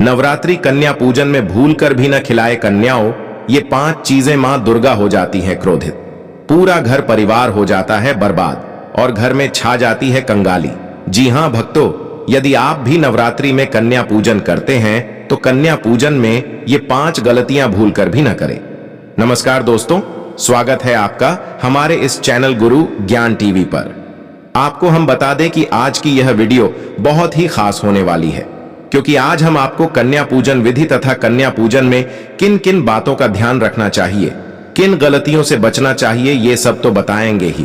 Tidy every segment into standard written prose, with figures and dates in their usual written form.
नवरात्रि कन्या पूजन में भूलकर भी न खिलाए कन्याओं, ये 5 चीजें मां दुर्गा हो जाती हैं क्रोधित। पूरा घर परिवार हो जाता है बर्बाद और घर में छा जाती है कंगाली। जी हां भक्तों, यदि आप भी नवरात्रि में कन्या पूजन करते हैं तो कन्या पूजन में ये 5 गलतियां भूलकर भी न करें। नमस्कार दोस्तों, स्वागत है आपका हमारे इस चैनल गुरु ज्ञान टीवी पर। आपको हम बता दें कि आज की यह वीडियो बहुत ही खास होने वाली है, क्योंकि आज हम आपको कन्या पूजन विधि तथा कन्या पूजन में किन किन बातों का ध्यान रखना चाहिए, किन गलतियों से बचना चाहिए, ये सब तो बताएंगे ही,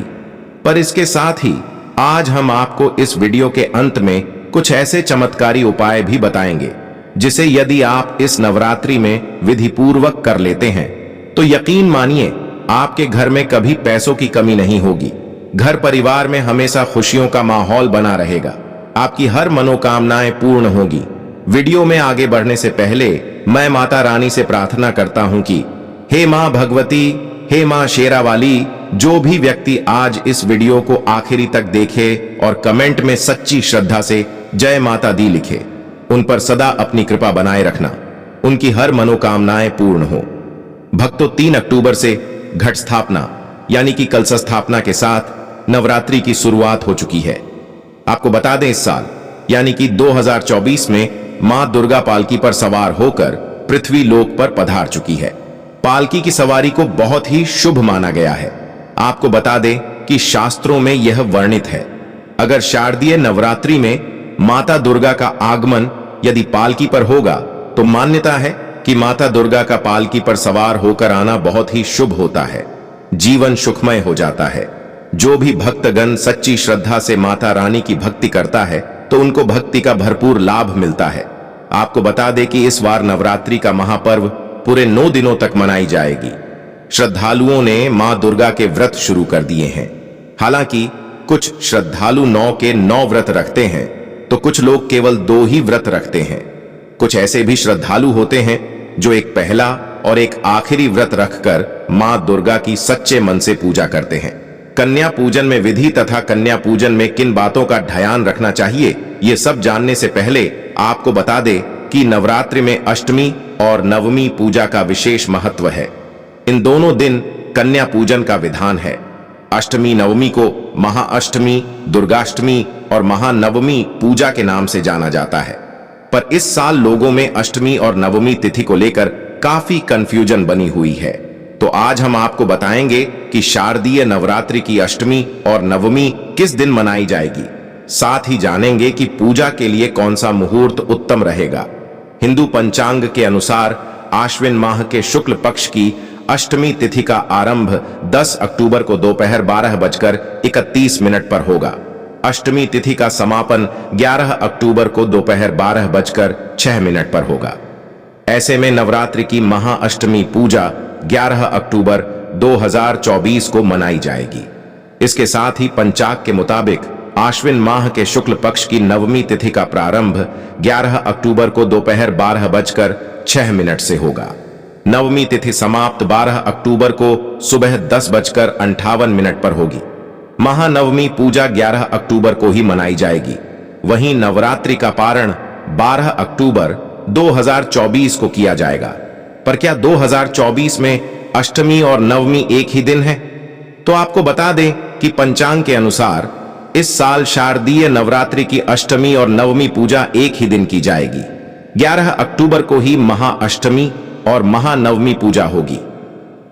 पर इसके साथ ही आज हम आपको इस वीडियो के अंत में कुछ ऐसे चमत्कारी उपाय भी बताएंगे जिसे यदि आप इस नवरात्रि में विधि पूर्वक कर लेते हैं तो यकीन मानिए आपके घर में कभी पैसों की कमी नहीं होगी। घर परिवार में हमेशा खुशियों का माहौल बना रहेगा, आपकी हर मनोकामनाएं पूर्ण होगी। वीडियो में आगे बढ़ने से पहले मैं माता रानी से प्रार्थना करता हूं कि हे मां भगवती, हे मां शेरावाली, जो भी व्यक्ति आज इस वीडियो को आखिरी तक देखे और कमेंट में सच्ची श्रद्धा से जय माता दी लिखे, उन पर सदा अपनी कृपा बनाए रखना, उनकी हर मनोकामनाएं पूर्ण हो। भक्तों, 3 अक्टूबर से घट स्थापना यानी कि कलश स्थापना के साथ नवरात्रि की शुरुआत हो चुकी है। आपको बता दें, इस साल यानी कि 2024 में मां दुर्गा पालकी पर सवार होकर पृथ्वी लोक पर पधार चुकी है। पालकी की सवारी को बहुत ही शुभ माना गया है। आपको बता दें कि शास्त्रों में यह वर्णित है, अगर शारदीय नवरात्रि में माता दुर्गा का आगमन यदि पालकी पर होगा तो मान्यता है कि माता दुर्गा का पालकी पर सवार होकर आना बहुत ही शुभ होता है, जीवन सुखमय हो जाता है। जो भी भक्तगण सच्ची श्रद्धा से माता रानी की भक्ति करता है तो उनको भक्ति का भरपूर लाभ मिलता है। आपको बता दें कि इस बार नवरात्रि का महापर्व पूरे 9 दिनों तक मनाई जाएगी। श्रद्धालुओं ने मां दुर्गा के व्रत शुरू कर दिए हैं। हालांकि कुछ श्रद्धालु 9 के 9 व्रत रखते हैं तो कुछ लोग केवल 2 ही व्रत रखते हैं। कुछ ऐसे भी श्रद्धालु होते हैं जो एक पहला और एक आखिरी व्रत रखकर मां दुर्गा की सच्चे मन से पूजा करते हैं। कन्या पूजन में विधि तथा कन्या पूजन में किन बातों का ध्यान रखना चाहिए, ये सब जानने से पहले आपको बता दें कि नवरात्रि में अष्टमी और नवमी पूजा का विशेष महत्व है। इन दोनों दिन कन्या पूजन का विधान है। अष्टमी नवमी को महाअष्टमी, दुर्गाष्टमी और महानवमी पूजा के नाम से जाना जाता है, पर इस साल लोगों में अष्टमी और नवमी तिथि को लेकर काफी कंफ्यूजन बनी हुई है। तो आज हम आपको बताएंगे कि शारदीय नवरात्रि की अष्टमी और नवमी किस दिन मनाई जाएगी। साथ ही जानेंगे कि पूजा के लिए कौन सा मुहूर्त उत्तम रहेगा। हिंदू पंचांग के अनुसार आश्विन माह के शुक्ल पक्ष की अष्टमी तिथि का आरंभ 10 अक्टूबर को दोपहर 12:31 पर होगा। अष्टमी तिथि का समापन 11 अक्टूबर को दोपहर 12:06 पर होगा। ऐसे में नवरात्रि की महाअष्टमी पूजा 11 अक्टूबर 2024 को मनाई जाएगी। इसके साथ ही पंचांग के मुताबिक आश्विन माह के शुक्ल पक्ष की नवमी तिथि का प्रारंभ 11 अक्टूबर को दोपहर 12:06 से होगा। नवमी तिथि समाप्त 12 अक्टूबर को सुबह 10:58 पर होगी। महानवमी पूजा 11 अक्टूबर को ही मनाई जाएगी। वहीं नवरात्रि का पारण 12 अक्टूबर 2024 को किया जाएगा। पर क्या 2024 में अष्टमी और नवमी एक ही दिन है? तो आपको बता दें कि पंचांग के अनुसार इस साल शारदीय नवरात्रि की अष्टमी और नवमी पूजा एक ही दिन की जाएगी। 11 अक्टूबर को ही महाअष्टमी और महानवमी पूजा होगी।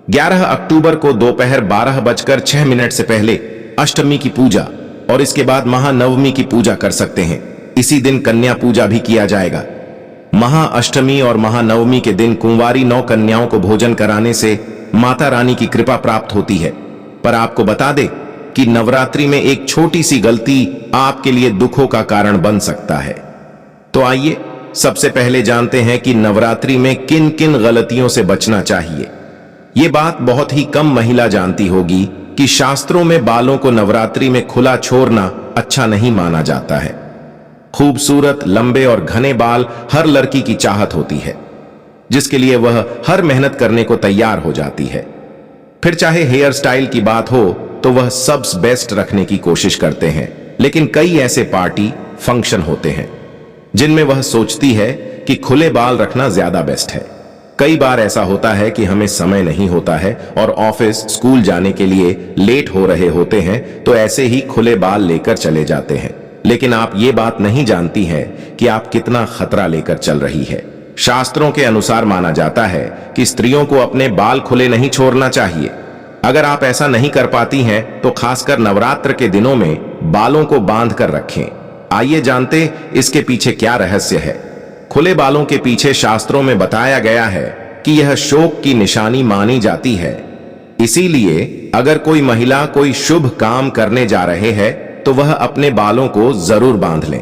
11 अक्टूबर को दोपहर 12:06 से पहले अष्टमी की पूजा और इसके बाद महानवमी की पूजा कर सकते हैं। इसी दिन कन्या पूजा भी किया जाएगा। महाअष्टमी और महानवमी के दिन कुंवारी 9 कन्याओं को भोजन कराने से माता रानी की कृपा प्राप्त होती है। पर आपको बता दें कि नवरात्रि में एक छोटी सी गलती आपके लिए दुखों का कारण बन सकता है। तो आइए सबसे पहले जानते हैं कि नवरात्रि में किन किन गलतियों से बचना चाहिए। ये बात बहुत ही कम महिला जानती होगी कि शास्त्रों में बालों को नवरात्रि में खुला छोड़ना अच्छा नहीं माना जाता है। खूबसूरत, लंबे और घने बाल हर लड़की की चाहत होती है, जिसके लिए वह हर मेहनत करने को तैयार हो जाती है। फिर चाहे हेयर स्टाइल की बात हो तो वह सबसे बेस्ट रखने की कोशिश करते हैं, लेकिन कई ऐसे पार्टी फंक्शन होते हैं जिनमें वह सोचती है कि खुले बाल रखना ज्यादा बेस्ट है। कई बार ऐसा होता है कि हमें समय नहीं होता है और ऑफिस स्कूल जाने के लिए लेट हो रहे होते हैं, तो ऐसे ही खुले बाल लेकर चले जाते हैं। लेकिन आप ये बात नहीं जानती है कि आप कितना खतरा लेकर चल रही है। शास्त्रों के अनुसार माना जाता है कि स्त्रियों को अपने बाल खुले नहीं छोड़ना चाहिए। अगर आप ऐसा नहीं कर पाती हैं तो खासकर नवरात्र के दिनों में बालों को बांध कर रखें। आइए जानते इसके पीछे क्या रहस्य है। खुले बालों के पीछे शास्त्रों में बताया गया है कि यह शोक की निशानी मानी जाती है। इसीलिए अगर कोई महिला कोई शुभ काम करने जा रहे हैं तो वह अपने बालों को जरूर बांध लें।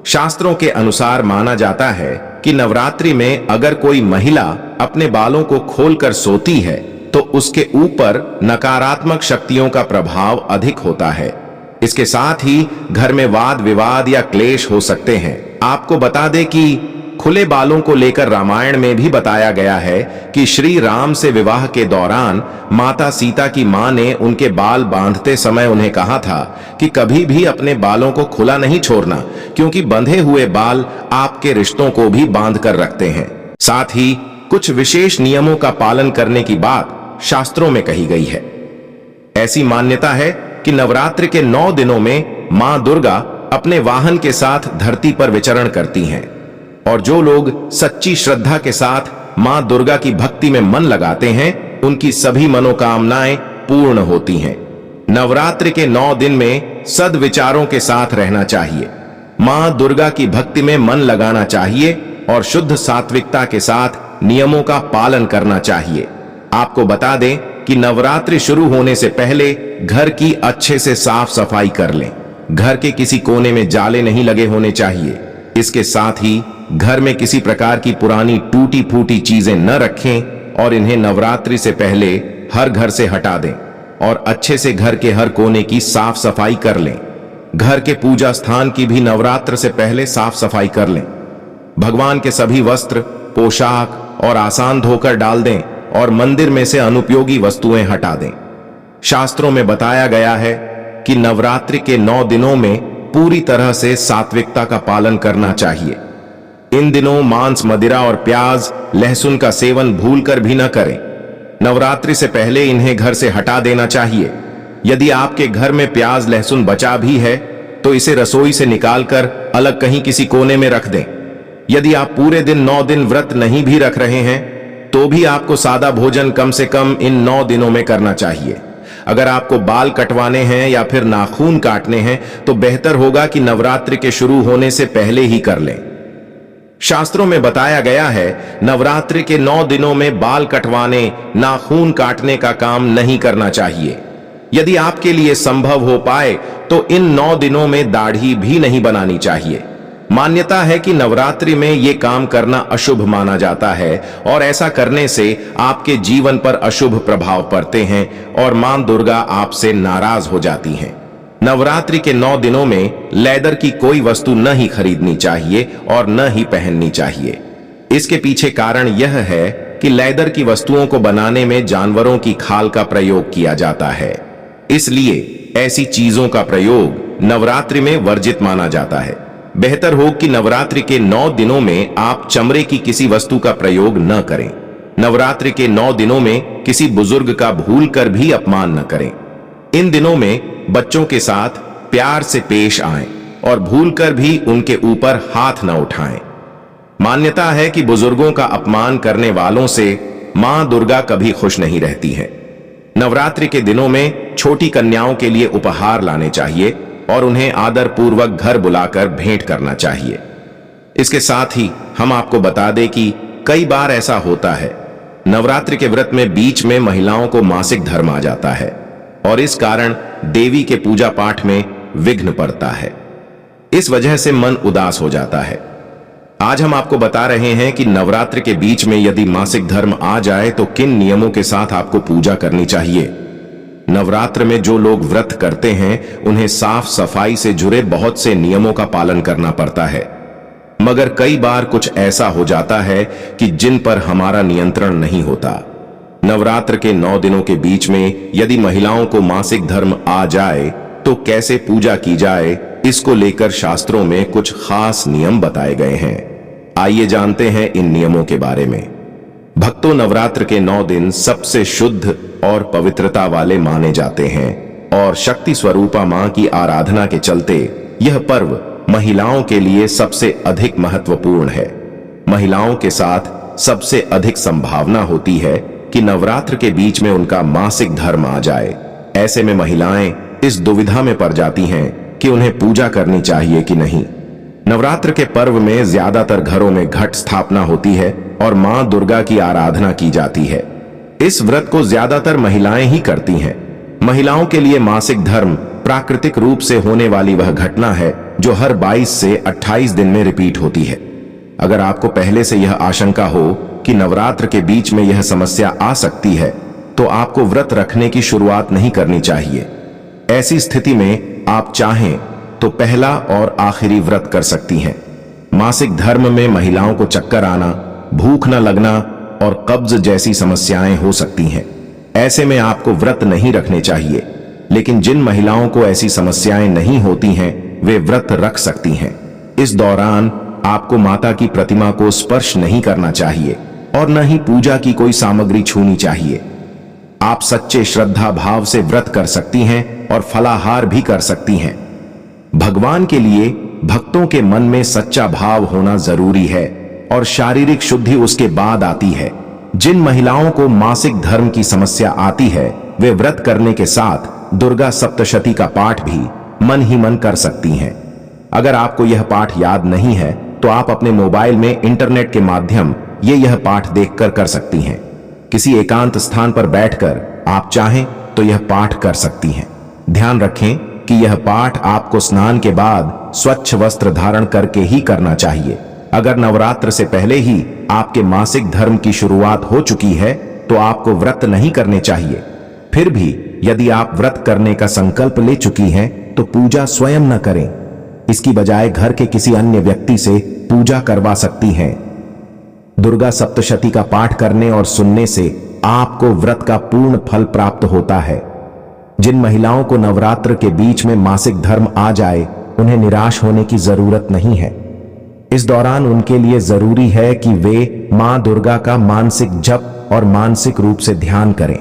शास्त्रों के अनुसार माना जाता है कि नवरात्रि में अगर कोई महिला अपने बालों को खोलकर सोती है तो उसके ऊपर नकारात्मक शक्तियों का प्रभाव अधिक होता है। इसके साथ ही घर में वाद विवाद या क्लेश हो सकते हैं। आपको बता दें कि खुले बालों को लेकर रामायण में भी बताया गया है कि श्री राम से विवाह के दौरान माता सीता की मां ने उनके बाल बांधते समय उन्हें कहा था कि कभी भी अपने बालों को खुला नहीं छोड़ना, क्योंकि बंधे हुए बाल आपके रिश्तों को भी बांध कर रखते हैं। साथ ही कुछ विशेष नियमों का पालन करने की बात शास्त्रों में कही गई है। ऐसी मान्यता है कि नवरात्रि के 9 दिनों में मां दुर्गा अपने वाहन के साथ धरती पर विचरण करती हैं और जो लोग सच्ची श्रद्धा के साथ मां दुर्गा की भक्ति में मन लगाते हैं उनकी सभी मनोकामनाएं पूर्ण होती हैं। नवरात्रि के 9 दिन में सद्विचारों के साथ रहना चाहिए, मां दुर्गा की भक्ति में मन लगाना चाहिए और शुद्ध सात्विकता के साथ नियमों का पालन करना चाहिए। आपको बता दें कि नवरात्रि शुरू होने से पहले घर की अच्छे से साफ सफाई कर लें। घर के किसी कोने में जाले नहीं लगे होने चाहिए। इसके साथ ही घर में किसी प्रकार की पुरानी टूटी फूटी चीजें न रखें और इन्हें नवरात्रि से पहले हर घर से हटा दें और अच्छे से घर के हर कोने की साफ सफाई कर लें। घर के पूजा स्थान की भी नवरात्र से पहले साफ सफाई कर लें। भगवान के सभी वस्त्र, पोशाक और आसान धोकर डाल दें और मंदिर में से अनुपयोगी वस्तुएं हटा दें। शास्त्रों में बताया गया है कि नवरात्रि के 9 दिनों में पूरी तरह से सात्विकता का पालन करना चाहिए। इन दिनों मांस, मदिरा और प्याज, लहसुन का सेवन भूलकर भी न करें। नवरात्रि से पहले इन्हें घर से हटा देना चाहिए। यदि आपके घर में प्याज लहसुन बचा भी है तो इसे रसोई से निकालकर अलग कहीं किसी कोने में रख दें। यदि आप पूरे दिन 9 दिन व्रत नहीं भी रख रहे हैं तो भी आपको सादा भोजन कम से कम इन 9 दिनों में करना चाहिए। अगर आपको बाल कटवाने हैं या फिर नाखून काटने हैं तो बेहतर होगा कि नवरात्रि के शुरू होने से पहले ही कर लें। शास्त्रों में बताया गया है नवरात्रि के 9 दिनों में बाल कटवाने, नाखून काटने का काम नहीं करना चाहिए। यदि आपके लिए संभव हो पाए तो इन 9 दिनों में दाढ़ी भी नहीं बनानी चाहिए। मान्यता है कि नवरात्रि में यह काम करना अशुभ माना जाता है और ऐसा करने से आपके जीवन पर अशुभ प्रभाव पड़ते हैं और मां दुर्गा आपसे नाराज हो जाती हैं। नवरात्रि के 9 दिनों में लेदर की कोई वस्तु न ही खरीदनी चाहिए और न ही पहननी चाहिए। इसके पीछे कारण यह है कि लेदर की वस्तुओं को बनाने में जानवरों की खाल का प्रयोग किया जाता है, इसलिए ऐसी चीजों का प्रयोग नवरात्रि में वर्जित माना जाता है। बेहतर हो कि नवरात्रि के 9 दिनों में आप चमड़े की किसी वस्तु का प्रयोग न करें। नवरात्रि के 9 दिनों में किसी बुजुर्ग का भूलकर भी अपमान न करें। इन दिनों में बच्चों के साथ प्यार से पेश आएं और भूलकर भी उनके ऊपर हाथ न उठाएं। मान्यता है कि बुजुर्गों का अपमान करने वालों से मां दुर्गा कभी खुश नहीं रहती है। नवरात्रि के दिनों में छोटी कन्याओं के लिए उपहार लाने चाहिए और उन्हें आदर पूर्वक घर बुलाकर भेंट करना चाहिए। इसके साथ ही हम आपको बता दें कि कई बार ऐसा होता है नवरात्रि के व्रत में बीच में महिलाओं को मासिक धर्म आ जाता है और इस कारण देवी के पूजा पाठ में विघ्न पड़ता है। इस वजह से मन उदास हो जाता है। आज हम आपको बता रहे हैं कि नवरात्रि के बीच में यदि मासिक धर्म आ जाए तो किन नियमों के साथ आपको पूजा करनी चाहिए। नवरात्र में जो लोग व्रत करते हैं उन्हें साफ सफाई से जुड़े बहुत से नियमों का पालन करना पड़ता है, मगर कई बार कुछ ऐसा हो जाता है कि जिन पर हमारा नियंत्रण नहीं होता। नवरात्र के 9 दिनों के बीच में यदि महिलाओं को मासिक धर्म आ जाए तो कैसे पूजा की जाए, इसको लेकर शास्त्रों में कुछ खास नियम बताए गए हैं। आइए जानते हैं इन नियमों के बारे में। भक्तों, नवरात्र के 9 दिन सबसे शुद्ध और पवित्रता वाले माने जाते हैं और शक्ति स्वरूपा मां की आराधना के चलते यह पर्व महिलाओं के लिए सबसे अधिक महत्वपूर्ण है। महिलाओं के साथ सबसे अधिक संभावना होती है कि नवरात्र के बीच में उनका मासिक धर्म आ जाए। ऐसे में महिलाएं इस दुविधा में पड़ जाती हैं कि उन्हें पूजा करनी चाहिए कि नहीं। नवरात्र के पर्व में ज्यादातर घरों में घट स्थापना होती है और मां दुर्गा की आराधना की जाती है। इस व्रत को ज्यादातर महिलाएं ही करती हैं। महिलाओं के लिए मासिक धर्म प्राकृतिक रूप से होने वाली वह घटना है जो हर 22 से 28 दिन में रिपीट होती है। अगर आपको पहले से यह आशंका हो कि नवरात्र के बीच में यह समस्या आ सकती है, तो आपको व्रत रखने की शुरुआत नहीं करनी चाहिए। ऐसी स्थिति में आप चाहें तो पहला और आखिरी व्रत कर सकती हैं। मासिक धर्म में महिलाओं को चक्कर आना, भूख न लगना और कब्ज जैसी समस्याएं हो सकती हैं। ऐसे में आपको व्रत नहीं रखने चाहिए, लेकिन जिन महिलाओं को ऐसी समस्याएं नहीं होती हैं, वे व्रत रख सकती हैं। इस दौरान आपको माता की प्रतिमा को स्पर्श नहीं करना चाहिए और न ही पूजा की कोई सामग्री छूनी चाहिए। आप सच्चे श्रद्धा भाव से व्रत कर सकती हैं और फलाहार भी कर सकती हैं। भगवान के लिए भक्तों के मन में सच्चा भाव होना जरूरी है और शारीरिक शुद्धि उसके बाद आती है। जिन महिलाओं को मासिक धर्म की समस्या आती है, वे व्रत करने के साथ दुर्गा सप्तशती का पाठ भी मन ही मन कर सकती हैं। अगर आपको यह पाठ याद नहीं है, तो आप अपने मोबाइल में इंटरनेट के माध्यम यह पाठ देखकर कर सकती हैं। किसी एकांत स्थान पर बैठकर आप चाहें तो यह पाठ कर सकती हैं। ध्यान रखें कि यह पाठ आपको स्नान के बाद स्वच्छ वस्त्र धारण करके ही करना चाहिए। अगर नवरात्र से पहले ही आपके मासिक धर्म की शुरुआत हो चुकी है, तो आपको व्रत नहीं करने चाहिए। फिर भी यदि आप व्रत करने का संकल्प ले चुकी हैं, तो पूजा स्वयं न करें। इसकी बजाय घर के किसी अन्य व्यक्ति से पूजा करवा सकती हैं। दुर्गा सप्तशती का पाठ करने और सुनने से आपको व्रत का पूर्ण फल प्राप्त होता है। जिन महिलाओं को नवरात्र के बीच में मासिक धर्म आ जाए, उन्हें निराश होने की जरूरत नहीं है। इस दौरान उनके लिए जरूरी है कि वे मां दुर्गा का मानसिक जप और मानसिक रूप से ध्यान करें।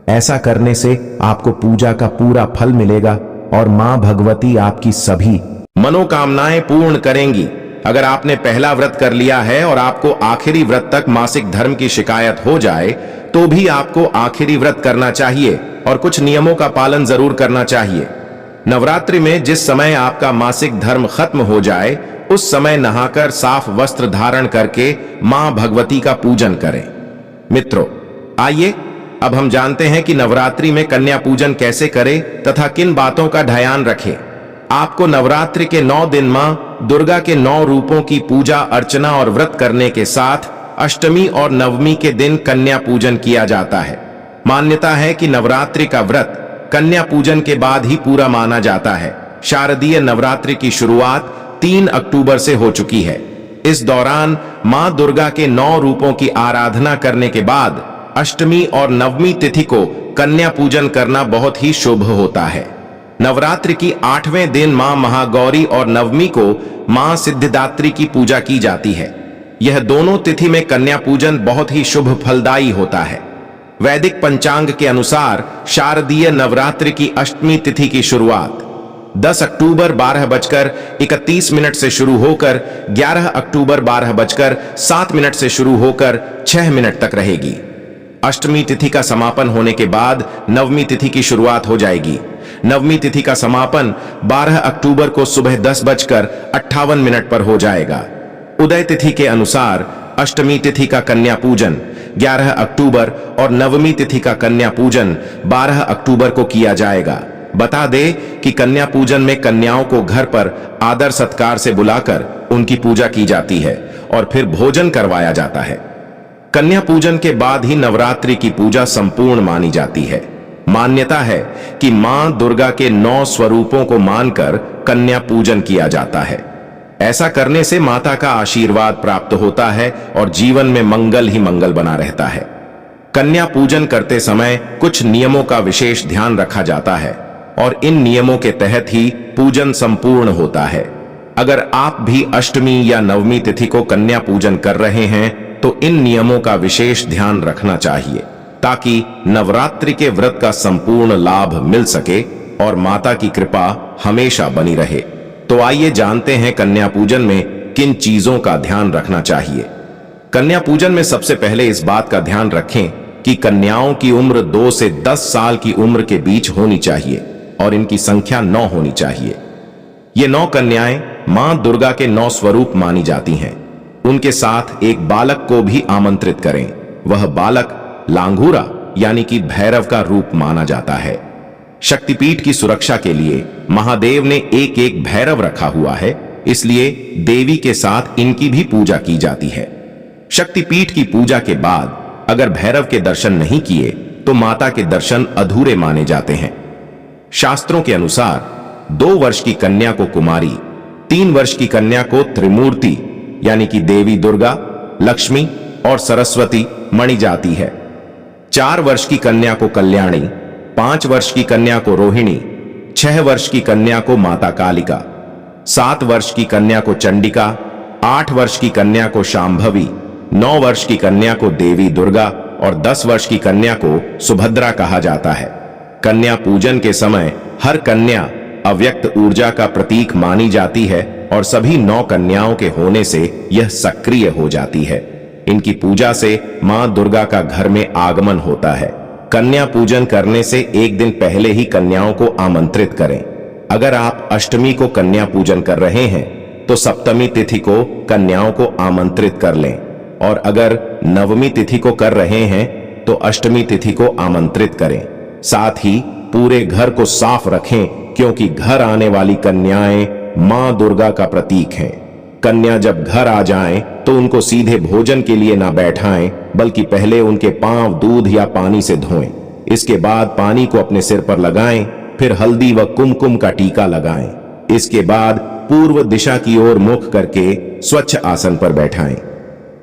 ऐसा करने से आपको पूजा का पूरा फल मिलेगा और मां भगवती आपकी सभी मनोकामनाएं पूर्ण करेंगी। अगर आपने पहला व्रत कर लिया है और आपको आखिरी व्रत तक मासिक धर्म की शिकायत हो जाए, तो भी आपको आखिरी व्रत करना चाहिए और कुछ नियमों का पालन जरूर करना चाहिए। नवरात्रि में जिस समय आपका मासिक धर्म खत्म हो जाए, उस समय नहाकर साफ वस्त्र धारण करके मां भगवती का पूजन करें। मित्रों, आइए अब हम जानते हैं कि नवरात्रि में कन्या पूजन कैसे करें तथा किन बातों का ध्यान रखें। आपको नवरात्रि के 9 दिन मां दुर्गा के 9 रूपों की पूजा अर्चना और व्रत करने के साथ अष्टमी और नवमी के दिन कन्या पूजन किया जाता है। मान्यता है कि नवरात्रि का व्रत कन्या पूजन के बाद ही पूरा माना जाता है। शारदीय नवरात्रि की शुरुआत 3 अक्टूबर से हो चुकी है। इस दौरान मां दुर्गा के 9 रूपों की आराधना करने के बाद अष्टमी और नवमी तिथि को कन्या पूजन करना बहुत ही शुभ होता है। नवरात्रि की 8वें दिन मां महागौरी और नवमी को मां सिद्धिदात्री की पूजा की जाती है। यह दोनों तिथि में कन्या पूजन बहुत ही शुभ फलदायी होता है। वैदिक पंचांग के अनुसार शारदीय नवरात्रि की अष्टमी तिथि की शुरुआत 10 अक्टूबर 12:31 से शुरू होकर 11 अक्टूबर 12:07 से शुरू होकर 6 मिनट तक रहेगी। अष्टमी तिथि का समापन होने के बाद नवमी तिथि की शुरुआत हो जाएगी। नवमी तिथि का समापन 12 अक्टूबर को सुबह 10:58 पर हो जाएगा। उदय तिथि के अनुसार अष्टमी तिथि का कन्या पूजन 11 अक्टूबर और नवमी तिथि का कन्या पूजन 12 अक्टूबर को किया जाएगा। बता दे कि कन्या पूजन में कन्याओं को घर पर आदर सत्कार से बुलाकर उनकी पूजा की जाती है और फिर भोजन करवाया जाता है। कन्या पूजन के बाद ही नवरात्रि की पूजा संपूर्ण मानी जाती है। मान्यता है कि मां दुर्गा के 9 स्वरूपों को मानकर कन्या पूजन किया जाता है। ऐसा करने से माता का आशीर्वाद प्राप्त होता है और जीवन में मंगल ही मंगल बना रहता है। कन्या पूजन करते समय कुछ नियमों का विशेष ध्यान रखा जाता है और इन नियमों के तहत ही पूजन संपूर्ण होता है। अगर आप भी अष्टमी या नवमी तिथि को कन्या पूजन कर रहे हैं तो इन नियमों का विशेष ध्यान रखना चाहिए ताकि नवरात्रि के व्रत का संपूर्ण लाभ मिल सके और माता की कृपा हमेशा बनी रहे। तो आइए जानते हैं कन्या पूजन में किन चीजों का ध्यान रखना चाहिए। कन्या पूजन में सबसे पहले इस बात का ध्यान रखें कि कन्याओं की उम्र 2 से 10 साल की उम्र के बीच होनी चाहिए और इनकी संख्या 9 होनी चाहिए। ये 9 कन्याएं मां दुर्गा के 9 स्वरूप मानी जाती हैं। उनके साथ एक बालक को भी आमंत्रित करें। वह बालक लांगूरा यानी कि भैरव का रूप माना जाता है। शक्तिपीठ की सुरक्षा के लिए महादेव ने एक एक भैरव रखा हुआ है, इसलिए देवी के साथ इनकी भी पूजा की जाती है। शक्तिपीठ की पूजा के बाद अगर भैरव के दर्शन नहीं किए तो माता के दर्शन अधूरे माने जाते हैं। शास्त्रों के अनुसार 2 वर्ष की कन्या को कुमारी, 3 वर्ष की कन्या को त्रिमूर्ति यानी कि देवी दुर्गा, लक्ष्मी और सरस्वती मनी जाती है। 4 वर्ष की कन्या को कल्याणी, 5 वर्ष की कन्या को रोहिणी, 6 वर्ष की कन्या को माता कालिका, 7 वर्ष की कन्या को चंडिका, 8 वर्ष की कन्या को शांभवी, 9 वर्ष की कन्या को देवी दुर्गा और 10 वर्ष की कन्या को सुभद्रा कहा जाता है। कन्या पूजन के समय हर कन्या अव्यक्त ऊर्जा का प्रतीक मानी जाती है और सभी 9 कन्याओं के होने से यह सक्रिय हो जाती है। इनकी पूजा से मां दुर्गा का घर में आगमन होता है। कन्या पूजन करने से एक दिन पहले ही कन्याओं को आमंत्रित करें। अगर आप अष्टमी को कन्या पूजन कर रहे हैं तो सप्तमी तिथि को कन्याओं को आमंत्रित कर लें और अगर नवमी तिथि को कर रहे हैं तो अष्टमी तिथि को आमंत्रित करें। साथ ही पूरे घर को साफ रखें क्योंकि घर आने वाली कन्याएं मां दुर्गा का प्रतीक हैं। कन्या जब घर आ जाएं तो उनको सीधे भोजन के लिए ना बैठाएं बल्कि पहले उनके पांव दूध या पानी से धोएं। इसके बाद पानी को अपने सिर पर लगाएं, फिर हल्दी व कुमकुम का टीका लगाएं। इसके बाद पूर्व दिशा की ओर मुख करके स्वच्छ आसन पर बैठाएं।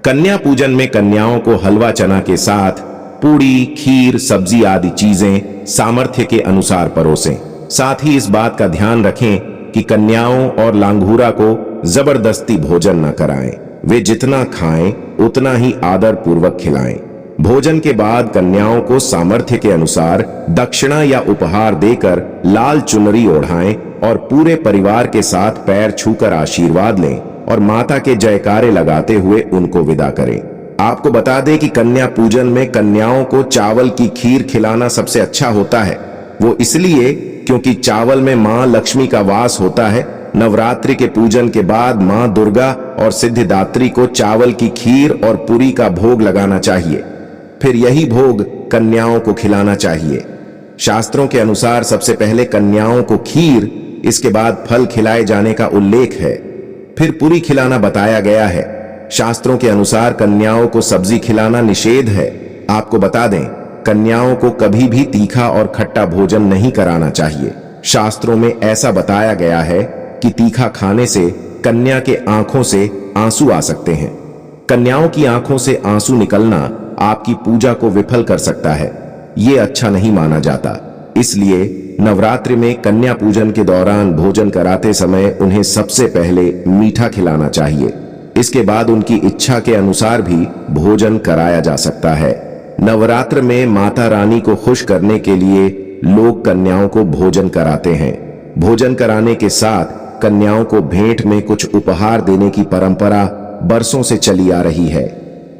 कन्या पूजन में कन्याओं को हलवा चना के साथ पूड़ी, खीर, सब्जी आदि चीजें सामर्थ्य के अनुसार परोसें। साथ ही इस बात का ध्यान रखें कि कन्याओं और लांगूरा को जबरदस्ती भोजन न कराएं। वे जितना खाएं उतना ही आदर पूर्वक खिलाएं। भोजन के बाद कन्याओं को सामर्थ्य के अनुसार दक्षिणा या उपहार देकर लाल चुनरी ओढ़ाएं और पूरे परिवार के साथ पैर छूकर आशीर्वाद लें और माता के जयकारे लगाते हुए उनको विदा करें। आपको बता दें कि कन्या पूजन में कन्याओं को चावल की खीर खिलाना सबसे अच्छा होता है। वो इसलिए क्योंकि चावल में मां लक्ष्मी का वास होता है। नवरात्रि के पूजन के बाद मां दुर्गा और सिद्धिदात्री को चावल की खीर और पूरी का भोग लगाना चाहिए। फिर यही भोग कन्याओं को खिलाना चाहिए। शास्त्रों के अनुसार सबसे पहले कन्याओं को खीर, इसके बाद फल खिलाए जाने का उल्लेख है, फिर पूरी खिलाना बताया गया है। शास्त्रों के अनुसार कन्याओं को सब्जी खिलाना निषेध है। आपको बता दें, कन्याओं को कभी भी तीखा और खट्टा भोजन नहीं कराना चाहिए। शास्त्रों में ऐसा बताया गया है कि तीखा खाने से कन्या के आंखों से आंसू आ सकते हैं। कन्याओं की आंखों से आंसू निकलना आपकी पूजा को विफल कर सकता है। ये अच्छा नहीं माना जाता। इसलिए नवरात्रि में कन्या पूजन के दौरान भोजन कराते समय उन्हें सबसे पहले मीठा खिलाना चाहिए। इसके बाद उनकी इच्छा के अनुसार भी भोजन कराया जा सकता है। नवरात्र में माता रानी को खुश करने के लिए लोग कन्याओं को भोजन कराते हैं। भोजन कराने के साथ कन्याओं को भेंट में कुछ उपहार देने की परंपरा बरसों से चली आ रही है।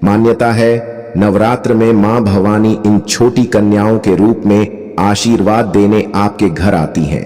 मान्यता है नवरात्र में मां भवानी इन छोटी कन्याओं के रूप में आशीर्वाद देने आपके घर आती हैं।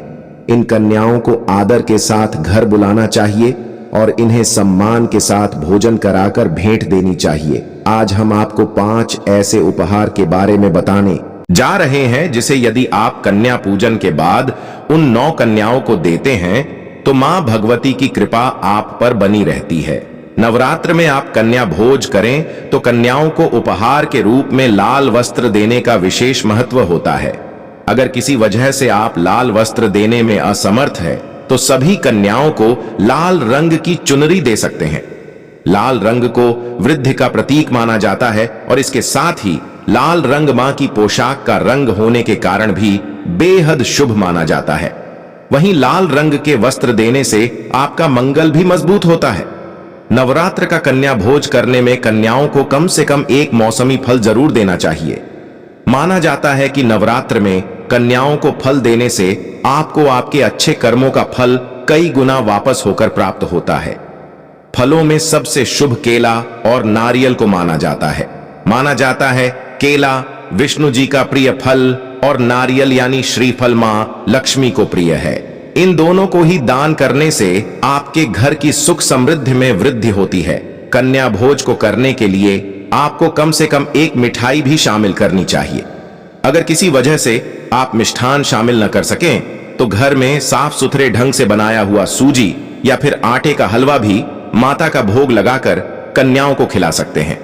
इन कन्याओं को आदर के साथ घर बुलाना चाहिए और इन्हें सम्मान के साथ भोजन कराकर भेंट देनी चाहिए। आज हम आपको 5 ऐसे उपहार के बारे में बताने जा रहे हैं जिसे यदि आप कन्या पूजन के बाद उन 9 कन्याओं को देते हैं तो मां भगवती की कृपा आप पर बनी रहती है। नवरात्र में आप कन्या भोज करें तो कन्याओं को उपहार के रूप में लाल वस्त्र देने का विशेष महत्व होता है। अगर किसी वजह से आप लाल वस्त्र देने में असमर्थ है तो सभी कन्याओं को लाल रंग की चुनरी दे सकते हैं। लाल रंग को वृद्धि का प्रतीक माना जाता है और इसके साथ ही लाल रंग मां की पोशाक का रंग होने के कारण भी बेहद शुभ माना जाता है। वहीं लाल रंग के वस्त्र देने से आपका मंगल भी मजबूत होता है। नवरात्र का कन्या भोज करने में कन्याओं को कम से कम एक मौसमी फल जरूर देना चाहिए। माना जाता है कि नवरात्र में कन्याओं को फल देने से आपको आपके अच्छे कर्मों का फल कई गुना वापस होकर प्राप्त होता है। फलों में सबसे शुभ केला और नारियल को माना जाता है। माना जाता है केला विष्णु जी का प्रिय फल और नारियल यानी श्रीफल मां लक्ष्मी को प्रिय है। इन दोनों को ही दान करने से आपके घर की सुख समृद्धि में वृद्धि होती है। कन्या भोज को करने के लिए आपको कम से कम एक मिठाई भी शामिल करनी चाहिए। अगर किसी वजह से आप मिष्ठान शामिल न कर सकें तो घर में साफ सुथरे ढंग से बनाया हुआ सूजी या फिर आटे का हलवा भी माता का भोग लगाकर कन्याओं को खिला सकते हैं।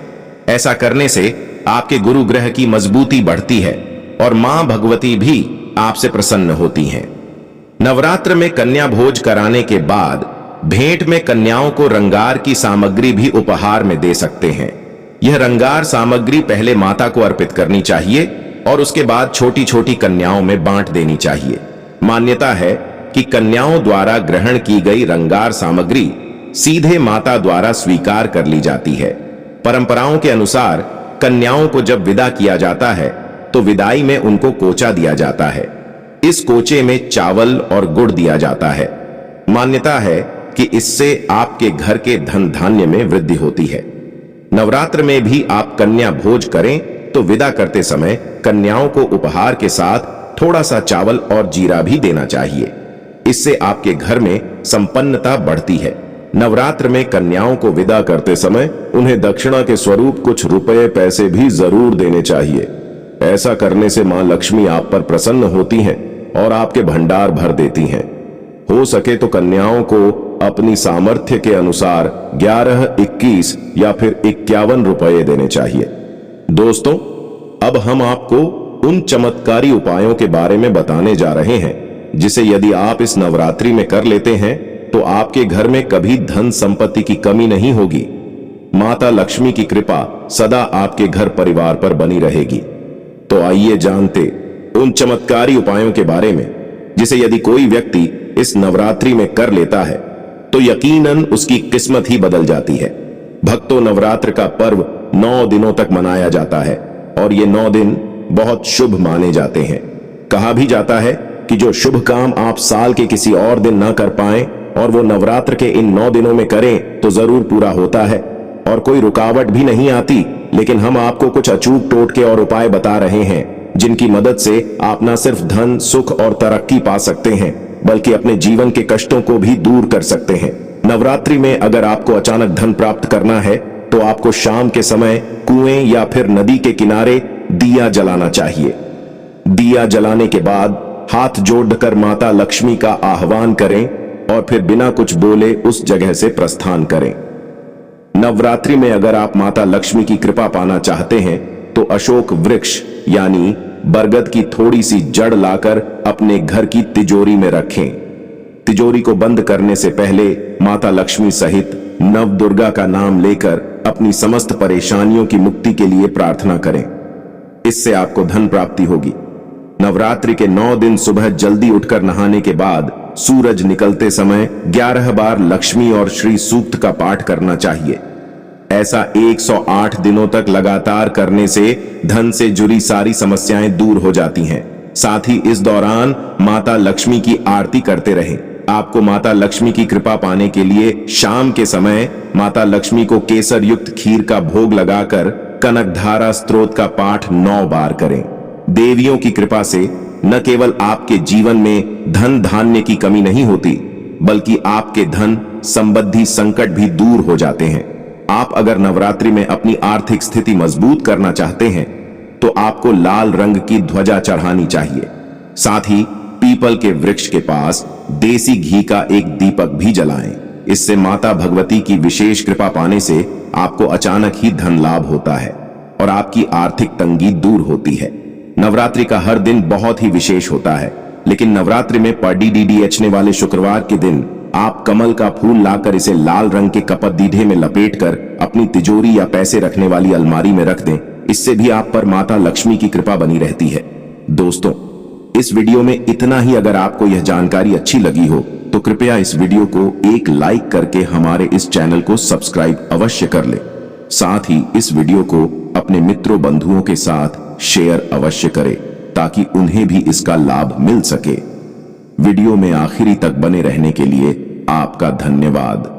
ऐसा करने से आपके गुरु ग्रह की मजबूती बढ़ती है और मां भगवती भी आपसे प्रसन्न होती हैं। नवरात्र में कन्या भोज कराने के बाद भेंट में कन्याओं को रंगार की सामग्री भी उपहार में दे सकते हैं। यह रंगार सामग्री पहले माता को अर्पित करनी चाहिए और उसके बाद छोटी छोटी कन्याओं में बांट देनी चाहिए। मान्यता है कि कन्याओं द्वारा ग्रहण की गई रंगार सामग्री सीधे माता द्वारा स्वीकार कर ली जाती है। परंपराओं के अनुसार कन्याओं को जब विदा किया जाता है तो विदाई में उनको कोचा दिया जाता है। इस कोचे में चावल और गुड़ दिया जाता है। मान्यता है कि इससे आपके घर के धन धान्य में वृद्धि होती है। नवरात्र में भी आप कन्या भोज करें तो विदा करते समय कन्याओं को उपहार के साथ थोड़ा सा चावल और जीरा भी देना चाहिए। इससे आपके घर में संपन्नता बढ़ती है। नवरात्र में कन्याओं को विदा करते समय उन्हें दक्षिणा के स्वरूप कुछ रुपए पैसे भी जरूर देने चाहिए। ऐसा करने से मां लक्ष्मी आप पर प्रसन्न होती हैं और आपके भंडार भर देती हैं। हो सके तो कन्याओं को अपनी सामर्थ्य के अनुसार 11, 21 या फिर 51 रुपए देने चाहिए। दोस्तों, अब हम आपको उन चमत्कारी उपायों के बारे में बताने जा रहे हैं जिसे यदि आप इस नवरात्रि में कर लेते हैं तो आपके घर में कभी धन संपत्ति की कमी नहीं होगी। माता लक्ष्मी की कृपा सदा आपके घर परिवार पर बनी रहेगी। तो आइए जानते उन चमत्कारी उपायों के बारे में जिसे यदि कोई व्यक्ति इस नवरात्रि में कर लेता है तो यकीनन उसकी किस्मत ही बदल जाती है। भक्तों, नवरात्र का पर्व 9 दिनों तक मनाया जाता है और ये 9 दिन बहुत शुभ माने जाते हैं। कहा भी जाता है कि जो शुभ काम आप साल के किसी और दिन ना कर पाएं और वो नवरात्र के इन 9 दिनों में करें तो जरूर पूरा होता है और कोई रुकावट भी नहीं आती। लेकिन हम आपको कुछ अचूक टोटके और उपाय बता रहे हैं जिनकी मदद से आप न सिर्फ धन, सुख और तरक्की पा सकते हैं बल्कि अपने जीवन के कष्टों को भी दूर कर सकते हैं। नवरात्रि में अगर आपको अचानक धन प्राप्त करना है तो आपको शाम के समय कुएं या फिर नदी के किनारे दिया जलाना चाहिए। दिया जलाने के बाद हाथ जोड़कर माता लक्ष्मी का आह्वान करें और फिर बिना कुछ बोले उस जगह से प्रस्थान करें। नवरात्रि में अगर आप माता लक्ष्मी की कृपा पाना चाहते हैं तो अशोक वृक्ष यानी बरगद की थोड़ी सी जड़ लाकर अपने घर की तिजोरी में रखें। तिजोरी को बंद करने से पहले माता लक्ष्मी सहित नव दुर्गा का नाम लेकर अपनी समस्त परेशानियों की मुक्ति के लिए प्रार्थना करें। इससे आपको धन प्राप्ति होगी। नवरात्रि के 9 दिन सुबह जल्दी उठकर नहाने के बाद सूरज निकलते समय 11 बार लक्ष्मी और श्री सूक्त का पाठ करना चाहिए। ऐसा 108 दिनों तक लगातार करने से धन से जुड़ी सारी समस्याएं दूर हो जाती हैं। साथ ही इस दौरान माता लक्ष्मी की आरती करते रहें। आपको माता लक्ष्मी की कृपा पाने के लिए शाम के समय माता लक्ष्मी को केसर युक्त खीर का भोग लगाकर कनकधारा स्तोत्र का पाठ 9 बार करें। देवियों की कृपा से न केवल आपके जीवन में धन धान्य की कमी नहीं होती बल्कि आपके धन संबंधी संकट भी दूर हो जाते हैं। आप अगर नवरात्रि में अपनी आर्थिक स्थिति मजबूत करना चाहते हैं तो आपको लाल रंग की ध्वजा चढ़ानी चाहिए। साथ ही पीपल के वृक्ष के पास देसी घी का एक दीपक भी जलाएं। इससे माता भगवती की विशेष कृपा पाने से आपको अचानक ही धन लाभ होता है और आपकी आर्थिक तंगी दूर होती है। नवरात्रि का हर दिन बहुत ही विशेष होता है, लेकिन नवरात्रि में पड़ीडीडीएचने वाले शुक्रवार के दिन आप कमल का फूल लाकर इसे लाल रंग के कपत दीधे में लपेटकर अपनी तिजोरी या पैसे रखने वाली अलमारी में रख दें। इससे भी आप पर माता लक्ष्मी की कृपा बनी रहती है। दोस्तों, इस वीडियो में इतना ही। अगर आपको यह जानकारी अच्छी लगी हो तो कृपया इस वीडियो को एक लाइक करके हमारे इस चैनल को सब्सक्राइब अवश्य कर ले। साथ ही इस वीडियो को अपने मित्रों बंधुओं के साथ शेयर अवश्य करें ताकि उन्हें भी इसका लाभ मिल सके। वीडियो में आखिरी तक बने रहने के लिए आपका धन्यवाद।